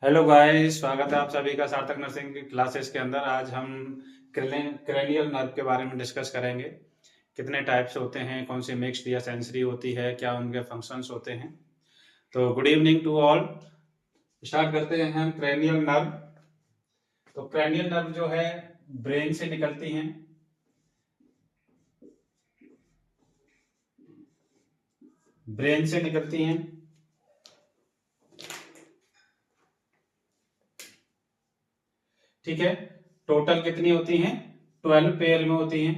Hello guys, स्वागत है आप सभी का सार्थक नर्सिंग की क्लासेस के अंदर। आज हम क्रेनियल नर्व के बारे में डिस्कस करेंगे। कितने टाइप्स होते हैं, कौन सी मिक्स्ड या सेंसरी होती है, क्या उनके फंक्शंस होते हैं। तो good evening to all. Start करते हैं हम क्रेनियल नर्व। तो क्रेनियल नर्व जो है ब्रेन से निकलती हैं। ब्रेन से निकलती हैं। ठीक है। टोटल कितनी होती हैं? 12 पेयर में होती हैं।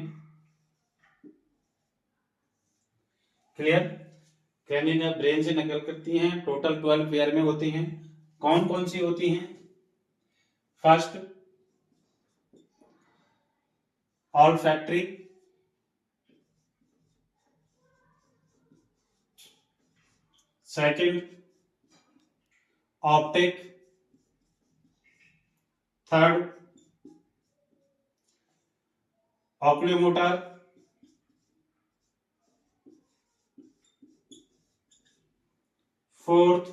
क्लियर। क्रेनियल ब्रेन से निकल करती हैं, टोटल 12 पेयर में होती हैं। कौन कौन सी होती हैं? First, olfactory. Second, optic. Third, oculomotor. Fourth,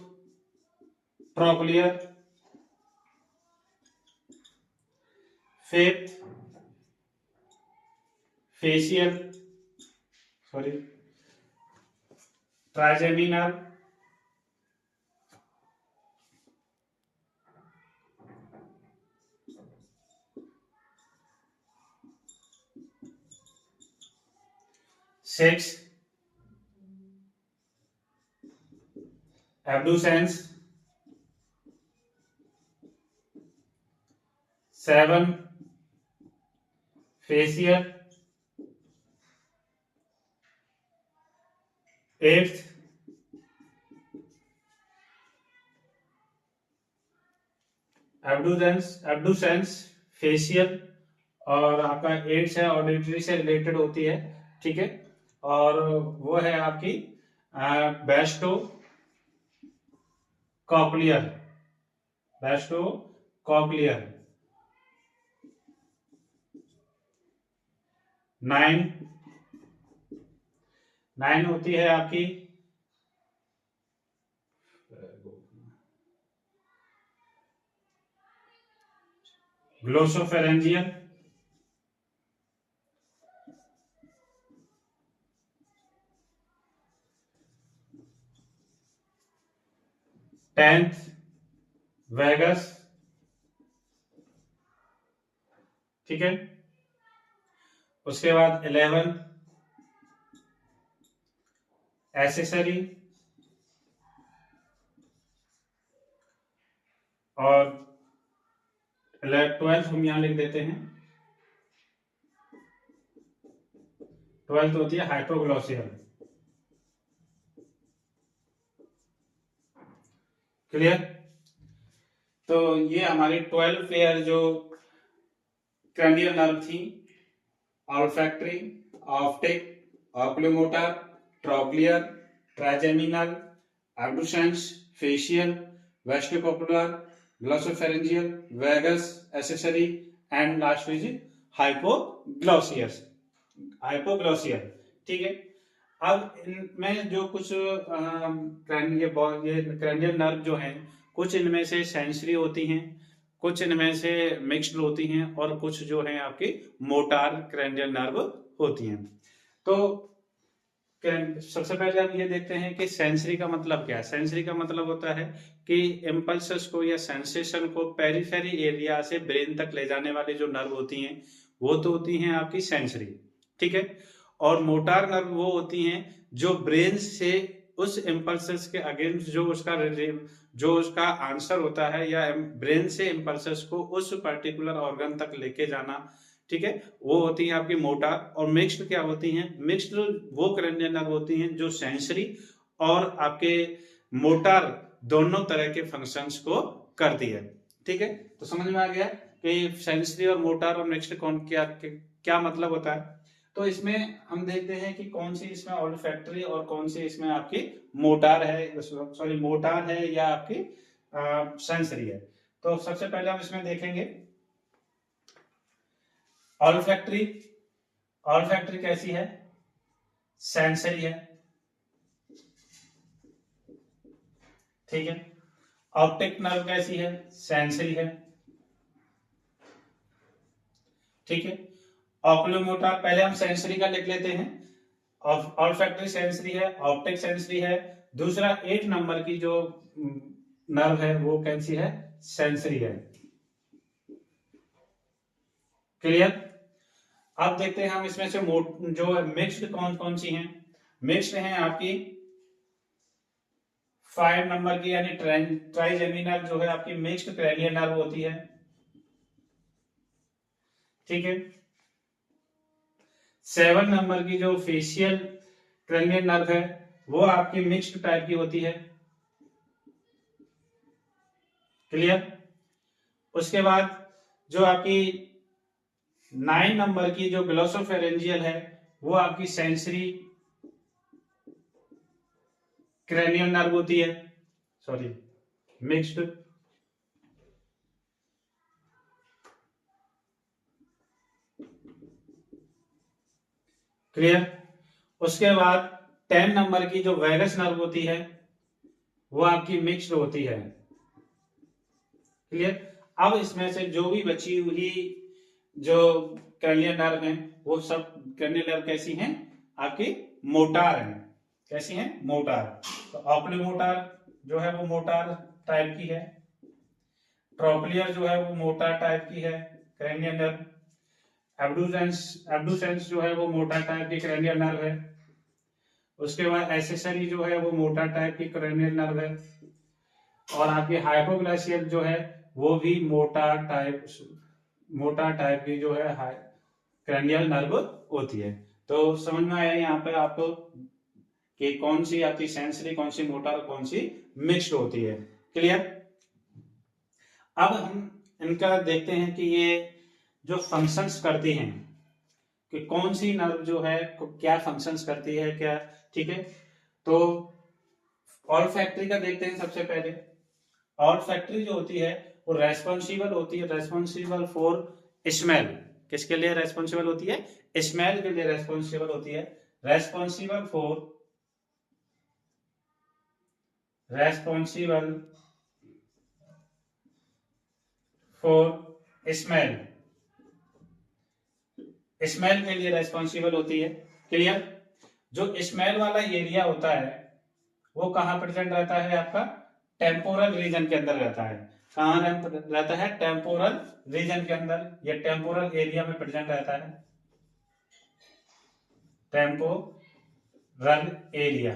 trochlear. Fifth, facial, sorry, trigeminal. Six, abducens. Seven, facial. Eighth, abducens, facial. और आपका एड्स है, ऑडिटरी से रिलेटेड होती है। ठीक है। और वो है आपकी Bairstow cochlear. Bairstow cochlear. Nine, nine होती है आपकी ग्लोसोफेरेंजियल। Tenth, vagus. ठीक है। उसके बाद 11, एसेसरी। और 12 हम यहां लिख देते हैं। 12 होती है हाइपोग्लोसियल। क्लियर। तो ये हमारी 12 पेयर जो क्रैनियल नर्व थी, olfactory, optic, oculomotor, trochlear, trigeminal, abducens, facial, vestibular, glossopharyngeal, vagus, accessory and last is hypoglossus. Hypoglossal. ठीक है। अब इनमें जो कुछ क्रैनियल नर्व जो हैं, कुछ इनमें से सेंसरी होती हैं, कुछ इनमें से मिक्स्ड होती हैं, और कुछ जो है आपकी मोटार क्रैनियल नर्व होती हैं। तो सबसे पहले हम ये देखते हैं कि सेंसरी का मतलब क्या है। सेंसरी का मतलब होता है कि इम्पल्सेस को या सेंसेशन को पेरिफेरी एरिया से ब्रेन तक ले जाने वाली जो नर्व होती हैं, वो तो होती हैं आपकी सेंसरी। ठीक है। और मोटार नर्व वो होती हैं जो ब्रेन से उस इम्पल्सेस के अगेंस्ट जो उसका आंसर होता है, या ब्रेन से इम्पल्सेस को उस पर्टिकुलर ऑर्गन तक लेके जाना। ठीक है। वो होती है आपकी मोटार। और मिक्स्ड क्या होती हैं? मिक्स्ड वो क्रैनियल नर्व होती हैं जो सेंसरी और आपके मोटार दोनों तरह के फंक्शंस को करती है। ठीक है। तो समझ में आ गया कि सेंसरी और मोटार और मिक्स्ड कौन क्या मतलब होता है। तो इसमें हम देखते हैं कि कौन सी इसमें ऑल्फैक्टरी और कौन सी इसमें आपकी मोटार है, सॉरी मोटार है या आपकी सेंसरी है। तो सबसे पहले हम इसमें देखेंगे ऑल्फैक्टरी। ऑल्फैक्टरी कैसी है? सेंसरी है। ठीक है। ऑप्टिक नर्व कैसी है? सेंसरी है, ठीक है। ऑक्यूलोमोटर पहले हम सेंसरी का लिख लेते हैं। ऑल्फैक्टरी सेंसरी है, ऑप्टिक सेंसरी है। दूसरा 8 नंबर की जो नर्व है वो कैसी है? सेंसरी है। क्लियर? अब देखते हैं हम इसमें से जो मिक्स्ड कौन कौन सी हैं। मिक्स्ड हैं आपकी 5 नंबर की, यानी ट्राइजेमिनल जो है आपकी मिक्स्ड क्रैनियल नर्व होती है, ठीक है। 7 नंबर की जो फेशियल क्रैनियल नर्व है वो आपकी मिक्स्ड टाइप की होती है। क्लियर? उसके बाद जो आपकी 9 नंबर की जो ग्लोसोफेरेंजियल है वो आपकी सेंसरी क्रैनियल नर्व होती है, सॉरी मिक्स्ड। क्लियर? उसके बाद 10 नंबर की जो वैगस नर्व होती है वो आपकी मिक्स्ड होती है। क्लियर? अब इसमें से जो भी बची हुई जो क्रैनियल नर्व है वो सब क्रैनियल नर्व कैसी हैं? आपकी मोटार है। कैसी हैं? मोटार। तो ऑक्यूलोमोटर जो है वो मोटार टाइप की है। ट्रोक्लियर जो है वो मोटार टाइप की है क्रैनियल नर्व। एब्डुसेंस जो है वो मोटार टाइप की क्रैनियल नर्व है। उसके बाद एसेसरी जो है वो मोटार टाइप की क्रैनियल नर्व है। और आपकी हाइपोग्लाइसियल जो है वो भी मोटार टाइप की जो है क्रैनियल नर्व होती है। तो समझ में आया यहाँ पे आपको कि कौन सी आपकी सेंसरी, कौन सी मोटार, कौन सी मिक्स्ड होती है। क्लियर? अब हम इनका देखते हैं कि ये जो फंक्शंस करती हैं कि कौन सी नर्व जो है क्या फंक्शंस करती है क्या, ठीक है। तो ऑल्फैक्टरी का देखते हैं सबसे पहले। ऑल्फैक्टरी जो होती है वो रेस्पॉन्सिबल फॉर स्मेल। किसके लिए रेस्पॉन्सिबल होती है? स्मेल के लिए रेस्पॉन्सिबल होती है। रेस्पॉन्सिबल फॉर स्मेल, स्मेल के लिए रेस्पॉन्सिबल होती है। क्लियर? जो स्मेल वाला एरिया होता है वो कहां प्रेजेंट रहता है? आपका टेम्पोरल रीजन के अंदर रहता है। कहां रहता है? टेम्पोरल रीजन के अंदर, या टेम्पोरल एरिया में प्रेजेंट रहता है। टेम्पोरल एरिया,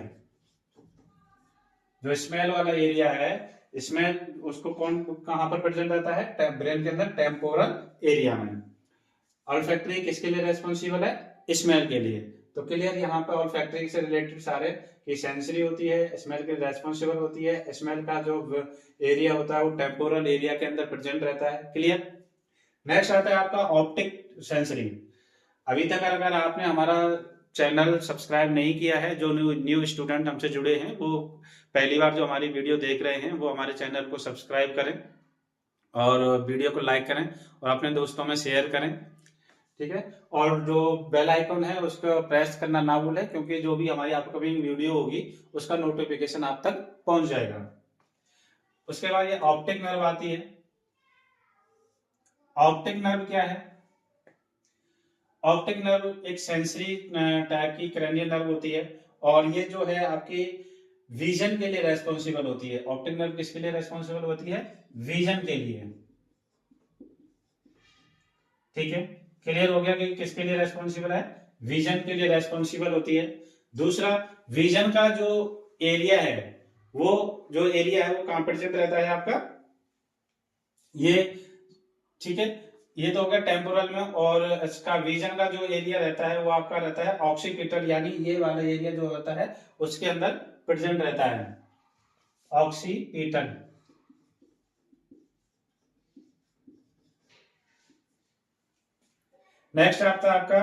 जो स्मेल वाला एरिया है, स्मेल उसको कहां पर प्रेजेंट रहता है? ब्रेन के अंदर, टेम्पोरल एरिया में। ऑल्फैक्टरी किसके लिए रेस्पॉन्सिबल है? स्मेल के लिए। तो क्लियर? यहाँ पे ऑल्फैक्टरी से रिलेटेड सारे की सेंसरी होती है, स्मेल के रेस्पॉन्सिबल होती है। स्मेल का जो एरिया होता है वो टेम्पोरल एरिया के अंदर प्रेजेंट रहता है। क्लियर? नेक्स्ट आता है आपका ऑप्टिक सेंसरी। अभी तक अगर आपने हमारा चैनल सब्सक्राइब नहीं किया है, जो न्यू स्टूडेंट हमसे जुड़े हैं वो पहली बार जो हमारी वीडियो देख रहे हैं वो हमारे चैनल को सब्सक्राइब करें और वीडियो को लाइक करें और अपने दोस्तों में शेयर करें, ठीक है। और जो बेल आइकन है उसको प्रेस करना ना भूलें, क्योंकि जो भी हमारी अपकमिंग वीडियो होगी उसका नोटिफिकेशन आप तक पहुंच जाएगा। उसके बाद ये ऑप्टिक नर्व आती है। ऑप्टिक नर्व क्या है? ऑप्टिक नर्व एक सेंसरी टाइप की क्रैनियल नर्व होती है और ये जो है आपकी विजन के लिए रेस्पॉन्सिबल होती है। ऑप्टिक नर्व किसके लिए रेस्पॉन्सिबल होती है? विजन के लिए, ठीक है। क्लियर हो गया कि किसके लिए रेस्पॉन्सिबल है? विजन के लिए रेस्पॉन्सिबल होती है। दूसरा, विजन का जो एरिया है वो जो एरिया है वो कहां प्रेजेंट रहता है आपका? ये, ठीक है। ये तो होगा टेम्पोरल में। और इसका विजन का जो एरिया रहता है वो आपका रहता है ऑक्सीपिटल, यानी ये वाला एरिया जो होता है उसके अंदर प्रेजेंट रहता है, ऑक्सीपिटल। नेक्स्ट आता है आपका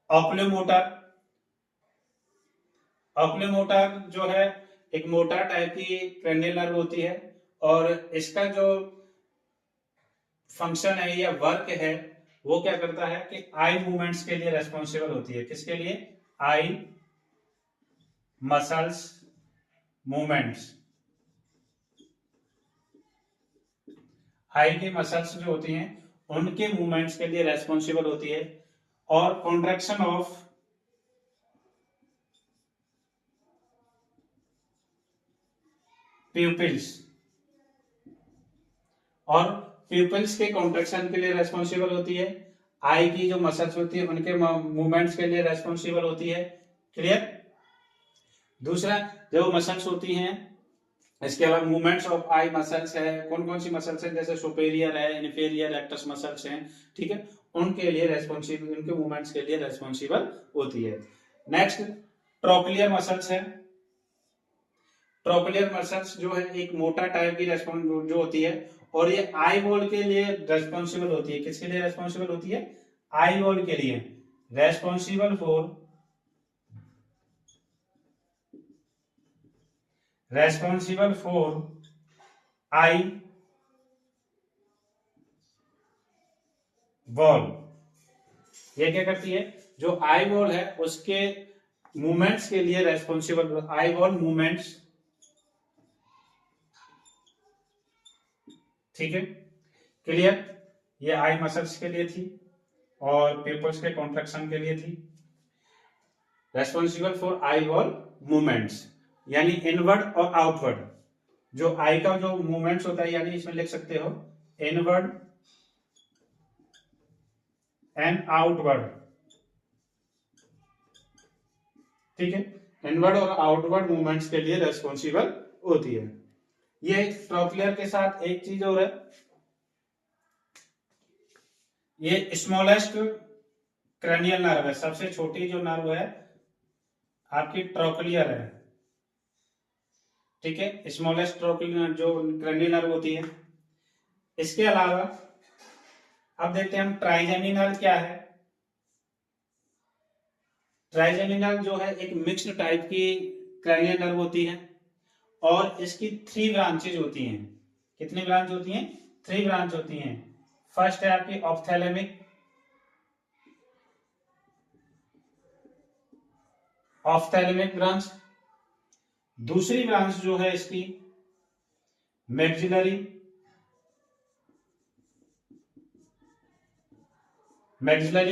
ऑक्यूलोमोटर। ऑक्यूलोमोटर जो है एक मोटा टाइप की क्रैनियल नर्व होती है और इसका जो फंक्शन है या वर्क है वो क्या करता है कि आई मूवमेंट्स के लिए रेस्पॉन्सिबल होती है। किसके लिए? आई मसल्स मूवमेंट्स, आई की मसल्स जो होती हैं उनके मूवमेंट्स के लिए रेस्पॉन्सिबल होती है, और कॉन्ट्रैक्शन ऑफ प्यूपिल्स, और प्यूपिल्स के कॉन्ट्रैक्शन के लिए रेस्पॉन्सिबल होती है। आई की जो मसल्स होती है उनके मूवमेंट्स के लिए रेस्पॉन्सिबल होती है। क्लियर। दूसरा, जो मसल्स होती हैं, इसके अलावा मूवमेंट्स ऑफ आई मसल्स है, कौन कौन सी मसल्स है, जैसे सुपेरियर है, इन्फीरियर रेक्टस मसल्स हैं, ठीक है, उनके लिए रेस्पॉन्सिबल, उनके मूवमेंट्स के लिए रेस्पॉन्सिबल होती है। नेक्स्ट, ट्रोक्लियर मसल्स है। ट्रोक्लियर मसल्स जो है एक मोटा टाइप की जो होती है, और ये आई बॉल के लिए रेस्पॉन्सिबल होती है। किसके लिए रेस्पॉन्सिबल होती है? आई बॉल के लिए रेस्पॉन्सिबल फॉर आई बॉल। ये क्या करती है? जो आई बॉल है उसके मूवमेंट्स के लिए रेस्पॉन्सिबल, आई बॉल मूवमेंट्स, ठीक है, क्लियर। ये आई मसल्स के लिए थी और पेपर्स के कॉन्ट्रैक्शन के लिए थी। Responsible for eye ball movements, यानी इनवर्ड और आउटवर्ड। जो आई का जो मूवमेंट्स होता है, यानी इसमें लिख सकते हो इनवर्ड एंड आउटवर्ड, ठीक है, इनवर्ड और आउटवर्ड मूवमेंट्स के लिए रेस्पॉन्सिबल होती है। ये ट्रोक्लियर के साथ एक चीज और है, ये स्मॉलेस्ट क्रैनियल नर्व है, सबसे छोटी जो नर्व है आपकी ट्रोक्लियर है, ठीक है, स्मॉलेस्ट ट्रोक्लियर जो क्रैनियल नर्व होती है। इसके अलावा अब देखते हैं हम ट्राइजेमिनल क्या है। ट्राइजेमिनल जो है एक मिक्स्ड टाइप की क्रैनियल नर्व होती है, और इसकी 3 ब्रांचेज होती हैं। कितनी ब्रांच होती हैं? 3 ब्रांच होती हैं। फर्स्ट है आपकी ऑफ्थैलेमिक ब्रांच। दूसरी ब्रांच जो है इसकी मैक्सिलरी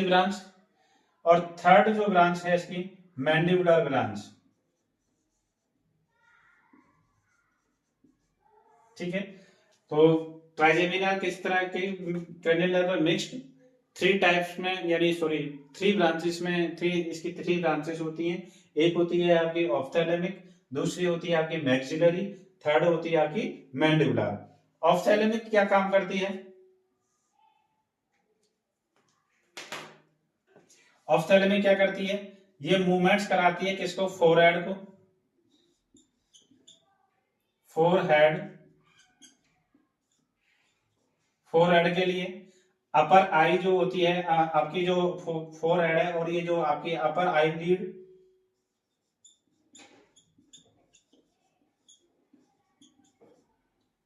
ब्रांच, और थर्ड जो ब्रांच है इसकी मैंडिबुलर ब्रांच, ठीक है। तो ट्राइजेमिनल किस तरह के क्रैनियल नर्व मिक्स्ड 3 टाइप्स में, यानी सॉरी 3 ब्रांचेस में, इसकी 3 ब्रांचेस होती हैं। एक होती है आपकी ऑफ्थैलेमिक, दूसरी होती है आपकी मैक्सिलरी, थर्ड होती है आपकी मैंडिबुलर। ऑफ्थैलेमिक क्या काम करती है? ऑफ्थैलेमिक क्या करती है? ये मूवमेंट्स कराती है किसको? फोरहेड को, फोरहेड के लिए। अपर आई जो होती है आपकी जो फोरहेड है, और ये जो आपकी अपर आई लीड,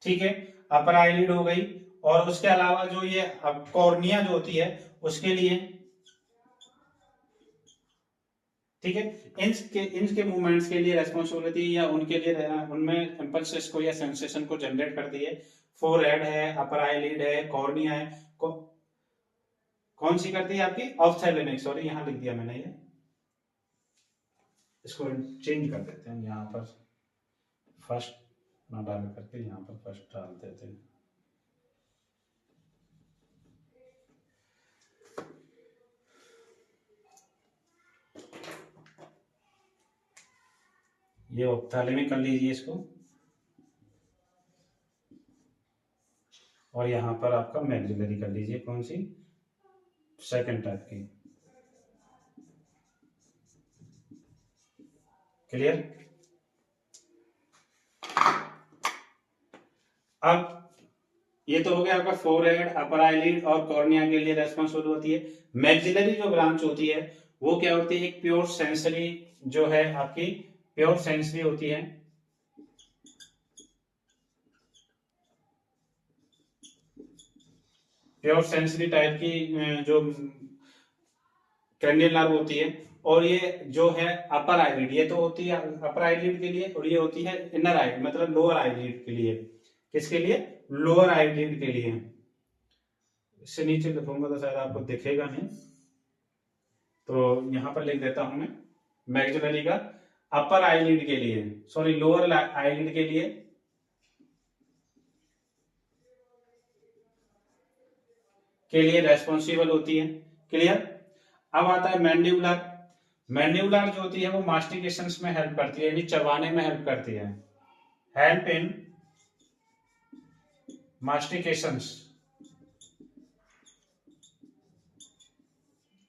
ठीक है, अपर आई लीड हो गई। और उसके अलावा जो ये कॉर्निया जो होती है उसके लिए, ठीक है, इनके मूवमेंट्स के लिए रेस्पॉन्सिबिलिटी, या उनके लिए उनमें इंपल्सेस को या सेंसेशन को जनरेट करती है। फोरहेड है, अपर आईलिड है, कॉर्निया है, कौन सी करती है? आपकी ऑफ्थैलेमिक। सॉरी यहां लिख दिया मैंने, ये इसको चेंज कर देते हैं, यहाँ पर फर्स्ट ना डाल करके यहाँ पर फर्स्ट डाल देते हैं। ये ऑफ्थैलेमिक कर लीजिए इसको, और यहाँ पर आपका मैक्सिलरी कर लीजिए, कौन सी? सेकंड टाइप की। क्लियर। अब ये तो हो गया आपका फोरहेड, अपर आईलिड और कॉर्निया के लिए रेस्पॉन्सिबल होती है। मैक्सिलरी जो ब्रांच होती है वो क्या होती है? एक प्योर सेंसरी जो है आपकी, प्योर सेंसरी होती है। प्योर सेंसरी टाइप की जो क्रैनियल नर्व होती है, और ये जो है अपर आईलिड, ये तो होती है अपर आईलिड के लिए, और ये होती है इनर आईलिड, मतलब लोअर आईलिड के लिए। किसके लिए? लोअर आईलिड के लिए। इससे नीचे लिखूंगा तो शायद आपको दिखेगा नहीं, तो यहां पर लिख देता हूं मैं मैक्सिलरी का अपर आईलिड के लिए, सॉरी लोअर आईलिड के लिए रेस्पॉन्सिबल होती है। क्लियर? अब आता है मैंडिबुलर। मैंडिबुलर जो होती है वो मास्टिकेशंस में हेल्प करती है, यानी चबाने में हेल्प करती है। हेल्प इन मास्टिकेशंस,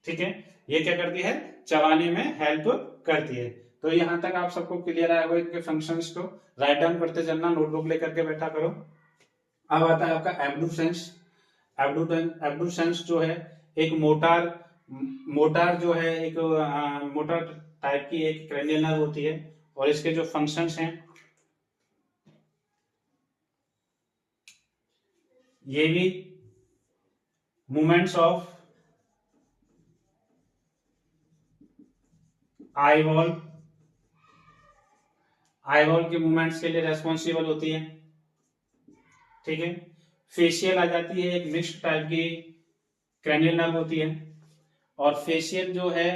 ठीक है, ये क्या करती है? चबाने में हेल्प करती है। तो यहां तक आप सबको क्लियर आया होगा इनके फंक्शंस को। राइट डाउन करते चलना, नोटबुक लेकर के बैठा करो। अब आता है आपका एब्डुसेंस। एब्डुसेंस जो है एक मोटार मोटार जो है एक मोटार टाइप की एक क्रेनियल नर्व होती है, और इसके जो फंक्शंस हैं ये भी मूवमेंट्स ऑफ आईबॉल के मूवमेंट्स के लिए रेस्पॉन्सिबल होती है। ठीक है, फेशियल आ जाती है, एक मिक्स्ड टाइप की क्रेनियल नर्व होती है, और फेशियल जो है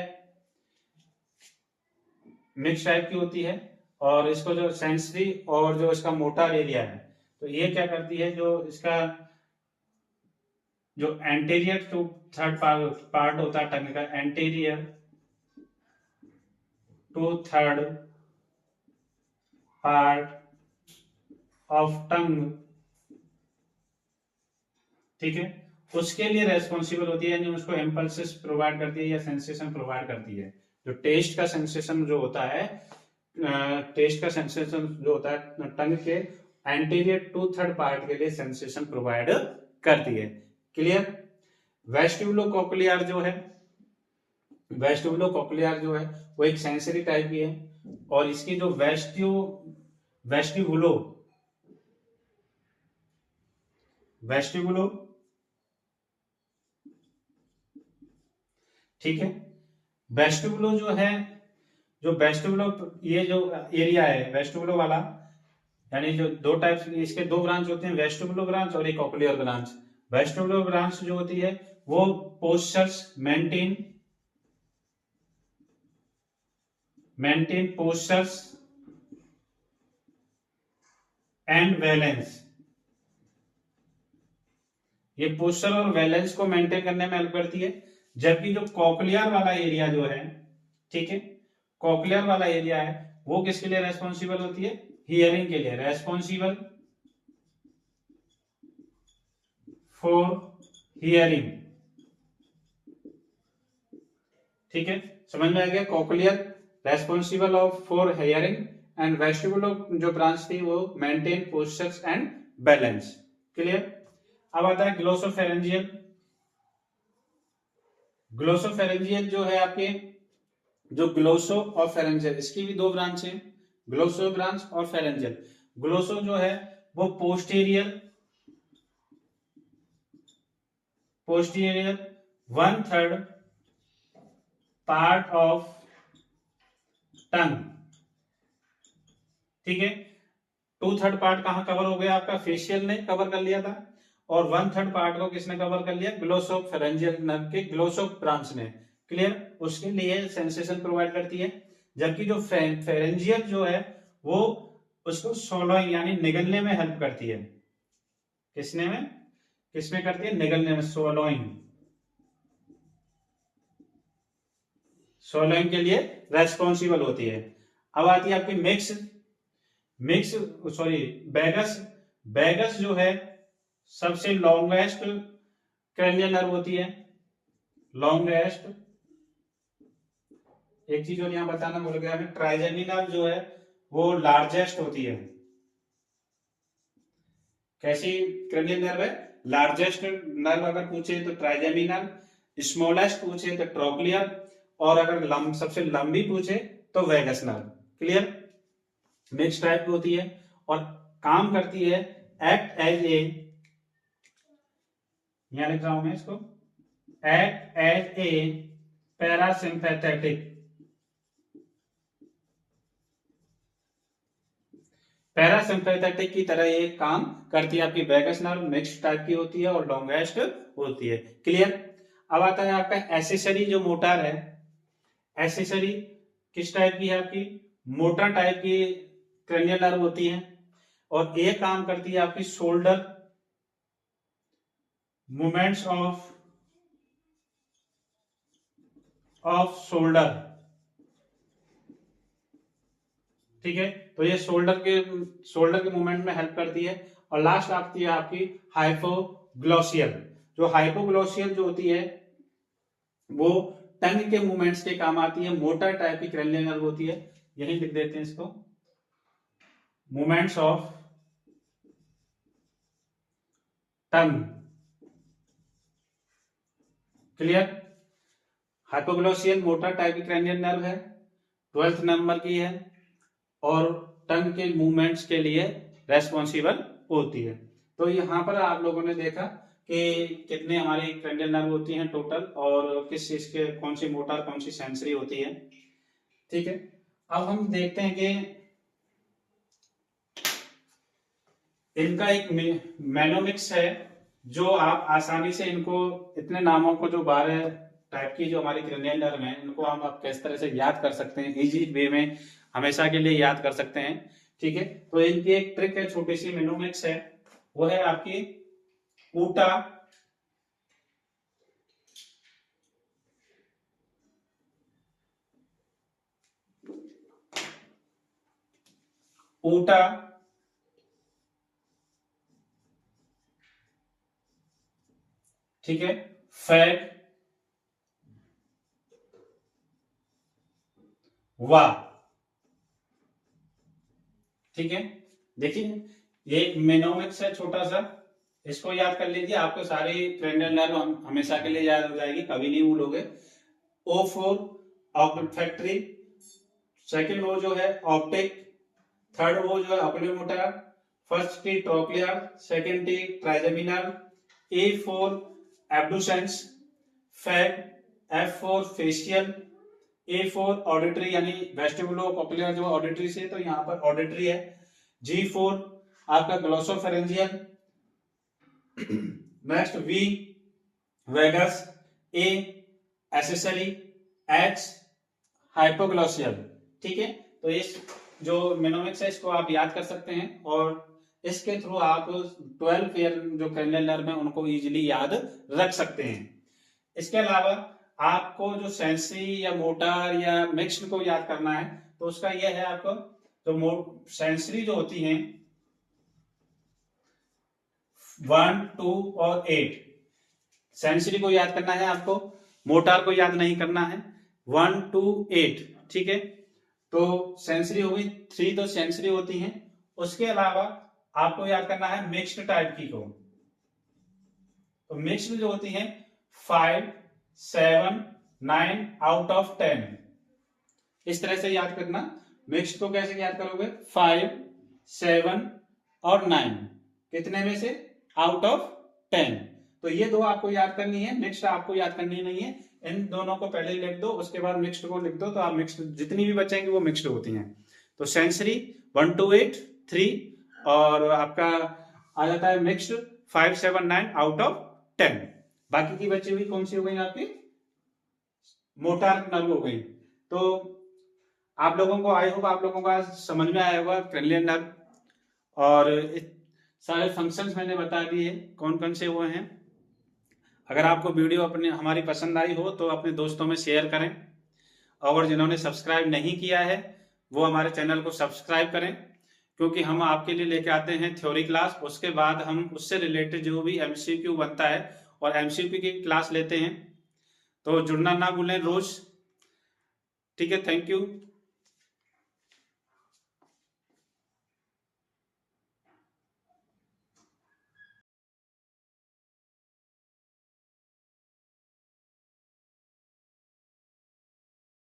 मिक्स टाइप की होती है, और इसको जो सेंसरी और जो इसका मोटर एरिया है, तो ये क्या करती है, जो इसका जो एंटीरियर टू थर्ड पार्ट होता है टंग का, anterior two third part of tongue, ठीक है, उसके लिए रेस्पॉन्सिबल होती है, यानी उसको इम्पल्सेस प्रोवाइड करती है या सेंसेशन प्रोवाइड करती है। जो टेस्ट का सेंसेशन जो होता है, टेस्ट का सेंसेशन जो होता है टंग के एंटीरियर टू थर्ड पार्ट के लिए सेंसेशन प्रोवाइड करती है। क्लियर? वेस्टिबुलोकोक्लियर जो है, वेस्टिबुलोकोक्लियर जो है वो एक सेंसरी टाइप की है, और इसकी जो वेस्टिबुलो वेस्टिबुलो ठीक है, वेस्टिबुलो जो है, जो वेस्टिबुलो ये जो एरिया है वेस्टिबुलो वाला, यानी जो दो टाइप्स इसके दो ब्रांच होते हैं, वेस्टिबुलो ब्रांच और एक कोक्लियर ब्रांच। वेस्टिबुलो ब्रांच जो होती है वो postures maintain postures and valence, ये पोस्चर और वैलेंस को मेंटेन करने में हेल्प करती है। जबकि जो कॉकलियर वाला एरिया जो है, ठीक है, कॉकलियर वाला एरिया है वो किसके लिए रेस्पॉन्सिबल होती है? हियरिंग के लिए, रेस्पॉन्सिबल फॉर हियरिंग। ठीक है, समझ में आ गया? Cochlear responsible of for hearing, and vestibulo जो ब्रांच थी वो maintain postures and balance. Clear? अब आता है ग्लोसोफेरेंजियल। ग्लोसोफेरेंजियल जो है आपके, जो ग्लोसो और फेरेंजियल, इसकी भी दो ब्रांच है, ग्लोसो ब्रांच और फेरेंजियल। ग्लोसो जो है वो पोस्टीरियर 1/3 पार्ट ऑफ टंग, ठीक है, 2/3 पार्ट कहां कवर हो गया आपका? फेशियल ने कवर कर लिया था, और 1/3 पार्ट को किसने कवर कर लिया? ग्लोसोफेरेंजियल नर्व के ग्लोसो ब्रांच ने। क्लियर? उसके लिए सेंसेशन प्रोवाइड करती है। जबकि जो फेरेंजियल जो है वो उसको सोलोइंग यानी निगलने में हेल्प करती है। किसमें करती है? निगलने में, सोलोइंग के लिए रेस्पॉन्सिबल होती है। अब आती है आपकी मिक्स सॉरी बैगस। बैगस जो है सबसे लॉन्गेस्ट क्रेनियल नर्व होती है, लॉन्गेस्ट। एक चीज और यहां बताना भूल गया हमें, ट्राइजेमिनल जो है वो लार्जेस्ट होती है। कैसी क्रेनियल नर्व है? लार्जेस्ट नर्व अगर पूछे तो ट्राइजेमिनल, स्मॉलेस्ट पूछे तो ट्रोक्लियर, और अगर सबसे लंबी पूछे तो vagus nerve. Clear? Mix type की होती है, और काम करती है एक्ट एज ए, यहां लिख रहा हूं मैं इसको, act as a parasympathetic parasympathetic की तरह ये काम करती है। आपकी वैगस नर्व मिक्स्ड टाइप की होती है और लॉन्गेस्ट होती है। क्लियर। अब आता है आपका एक्सेसरी जो मोटर है। एक्सेसरी किस टाइप की है आपकी? मोटर टाइप की क्रैनियल नर्व होती है और ये काम करती है आपकी शोल्डर मूवमेंट्स ऑफ शोल्डर। ठीक है, तो ये शोल्डर के मूवमेंट में हेल्प करती है। और लास्ट आती है आपकी हाइपोग्लोसियल। जो हाइपोग्लोसियल जो होती है वो टंग के मूवमेंट्स के काम आती है। मोटर टाइप की क्रैनियल नर्व होती है। यही लिख देते हैं इसको, movements of tongue. Clear. Hypoglossal motor type की क्रैनियल नर्व है, 12th नंबर की है और टंग के मूवमेंट्स के लिए रेस्पॉन्सिबल होती है। तो यहाँ पर आप लोगों ने देखा कि कितने हमारी क्रैनियल नर्व होती हैं टोटल और किस चीज के कौन सी मोटर कौन सी सेंसरी होती है। ठीक है, अब हम देखते हैं कि इनका एक मेनोमिक्स है जो आप आसानी से इनको इतने नामों को जो 12 टाइप की जो हमारी क्रैनियल नर्व है इनको हम आप किस तरह से याद कर सकते हैं, इजी वे में हमेशा के लिए याद कर सकते हैं। ठीक है, तो इनकी एक ट्रिक है, छोटी सी मेनोमिक्स है, वो है आपकी ऊटा, ऊटा, ठीक है, फैग, वा। ठीक है, देखिए ये मेनोमिक्स है छोटा सा, इसको याद कर लीजिए, आपको सारी क्रैनियल नर्व हमेशा के लिए याद हो जाएगी, कभी नहीं भूलोगे। O4 ऑल्फैक्टरी, सेकंड वो जो है ऑप्टिक, थर्ड वो जो है oculomotor, first T trochlear, second T trigeminal, A4 abducens, फैग, F4 फेशियल, A4 ऑडिटरी यानी वेस्टिबुलो कॉक्लियर जो ऑडिटरी से, तो यहाँ पर ऑडिटरी है। G4 आपका glossopharyngeal, next V vagus, A accessory, H hypoglossal. ठीक है, तो इस जो मेनोमिक्स है इसको आप याद कर सकते हैं और इसके थ्रू आप 12 पेयर जो क्रैनियल नर्व है उनको इजीली याद रख सकते हैं। इसके अलावा आपको जो सेंसरी या मोटर या मिक्स्ड को याद करना है तो उसका यह है, आपको जो सेंसरी जो होती हैं 1, 2 और 8, सेंसरी को याद करना है आपको, मोटर को याद नहीं करना है। 1, 2, 8, ठीक है, तो सेंसरी हो गई 3, तो सेंसरी होती हैं। उसके अलावा आपको याद करना है मिक्स्ड टाइप की को, तो मिक्स्ड जो होती हैं 5, 7, 9 आउट ऑफ 10, इस तरह से याद करना। मिक्स्ड को कैसे याद करोगे? 5, 7 और 9, कितने में से? Out of 10। तो ये दो आपको याद करनी है, मिक्स्ड आपको याद करनी नहीं है। इन दोनों को पहले लिख दो, उसके बाद मिक्स्ड को लिख दो, तो आप मिक्स्ड जितनी भी बचेंगी वो मिक्स्ड होती हैं। तो सेंसरी 1 to 8 3 और आपका आ जाता है मिक्स्ड 5, 7, 9 आउट ऑफ 10। बाकी की बची हुई कौन सी हो गई आपकी? मोटर नर्व हो गई। तो आप लोगों को आई होप आप लोगों को आज समझ में आया होगा क्रैनियल नर्व और सारे फंक्शंस मैंने बता दिए कौन कौन से वो हैं। अगर आपको वीडियो अपने हमारी पसंद आई हो तो अपने दोस्तों में शेयर करें और जिन्होंने सब्सक्राइब नहीं किया है वो हमारे चैनल को सब्सक्राइब करें, क्योंकि हम आपके लिए लेके आते हैं थ्योरी क्लास, उसके बाद हम उससे रिलेटेड जो भी MCQ बनता है और MCQ की क्लास लेते हैं। तो जुड़ना ना भूलें रोज। ठीक है, थैंक यू।